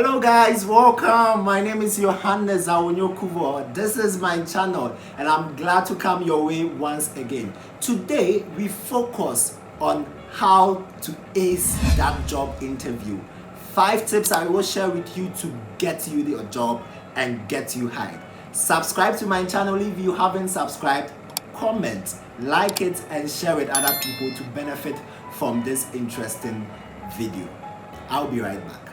Hello guys, welcome. My name is Yohaness Awunyo. This is my channel and I'm glad to come your way once again. Today we focus on how to ace that job interview. 5 tips I will share with you to get you your job and get you hired. Subscribe to my channel if you haven't subscribed. Comment, like it and share with other people to benefit from this interesting video. I'll be right back.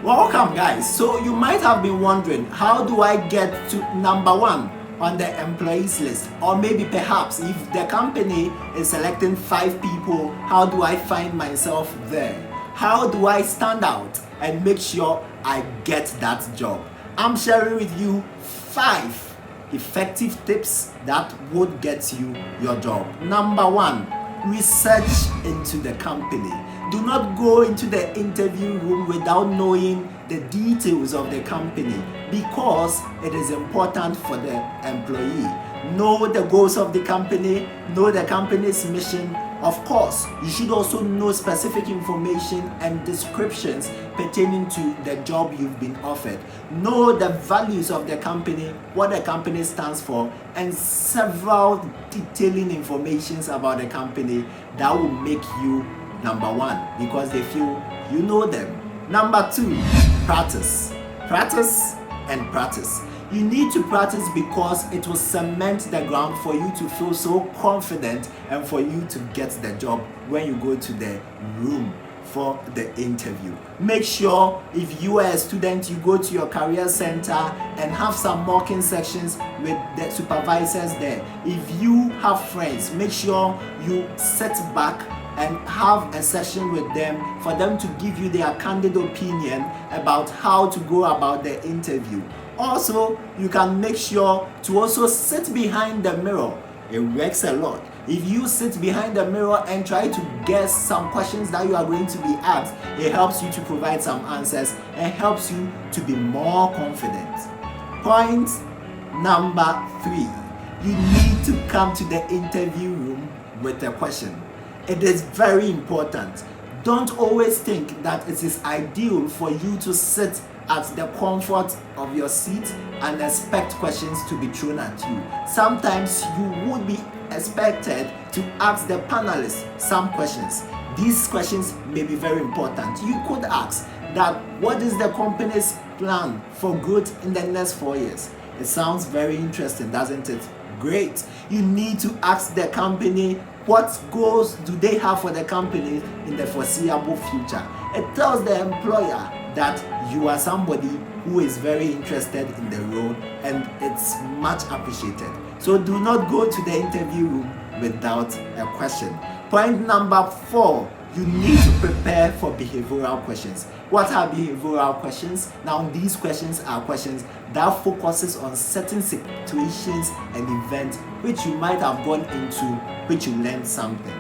Welcome guys. So you might have been wondering, how do I get to number 1 on the employees list? Or maybe perhaps if the company is selecting 5 people, how do I find myself there? How do I stand out and make sure I get that job? I'm sharing with you 5 effective tips that would get you your job. Number 1, research into the company. Do not go into the interview room without knowing the details of the company, because it is important for the employee. Know the goals of the company, know the company's mission. Of course, you should also know specific information and descriptions pertaining to the job you've been offered. Know the values of the company, what the company stands for, and several detailing informations about the company that will make you number 1 because they feel you know them. Number 2, practice. Practice and practice. You need to practice because it will cement the ground for you to feel so confident and for you to get the job when you go to the room for the interview. Make sure if you are a student, you go to your career center and have some mocking sections with the supervisors there. If you have friends, make sure you sit back and have a session with them for them to give you their candid opinion about how to go about the interview. Also, you can make sure to also sit behind the mirror. It works a lot. If you sit behind the mirror and try to guess some questions that you are going to be asked, it helps you to provide some answers and helps you to be more confident. Point number 3, you need to come to the interview room with a question. It is very important. Don't always think that it is ideal for you to sit at the comfort of your seat and expect questions to be thrown at you. Sometimes you would be expected to ask the panelists some questions. These questions may be very important. You could ask that, what is the company's plan for growth in the next 4 years? It sounds very interesting, doesn't it? Great. You need to ask the company, what goals do they have for the company in the foreseeable future? It tells the employer that you are somebody who is very interested in the role and it's much appreciated. So do not go to the interview room without a question. Point number 4, you need to prepare for behavioral questions. What are behavioral questions? Now, these questions are questions that focuses on certain situations and events which you might have gone into, which you learned something.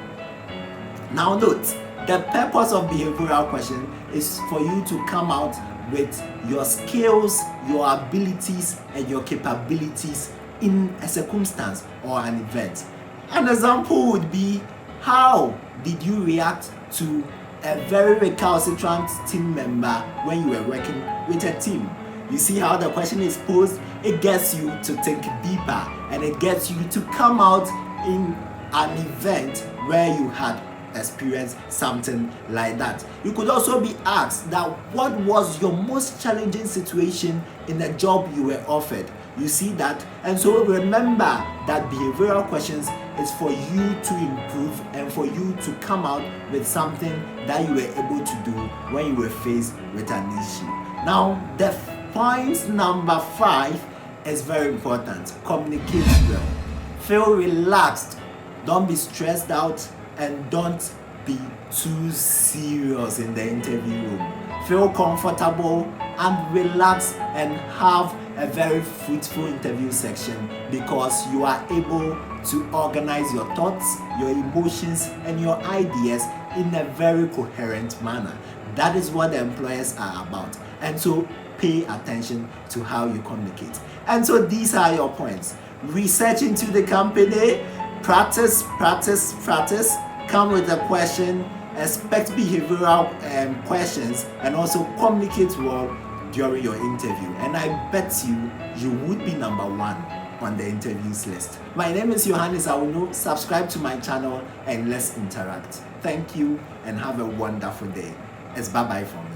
Now note, the purpose of behavioral question is for you to come out with your skills, your abilities, and your capabilities in a circumstance or an event. An example would be, how did you react to a very recalcitrant team member when you were working with a team? You see how the question is posed? It gets you to think deeper and it gets you to come out in an event where you had experienced something like that. You could also be asked that, what was your most challenging situation in the job you were offered? You see that? And so remember that behavioral questions is for you to improve and for you to come out with something that you were able to do when you were faced with an issue. Now, the point number 5 is very important. Communicate well. Feel relaxed. Don't be stressed out and don't be too serious in the interview room. Feel comfortable and relax and have a very fruitful interview section, because you are able to organize your thoughts, your emotions, and your ideas in a very coherent manner. That is what the employers are about. And so pay attention to how you communicate. And so these are your points. Research into the company, practice, come with a question, expect behavioral questions, and also communicate well during your interview. And I bet you would be number one on the interviews list. My name is Yohannes Awunyo. Subscribe to my channel and let's interact. Thank you and have a wonderful day. It's bye-bye from me.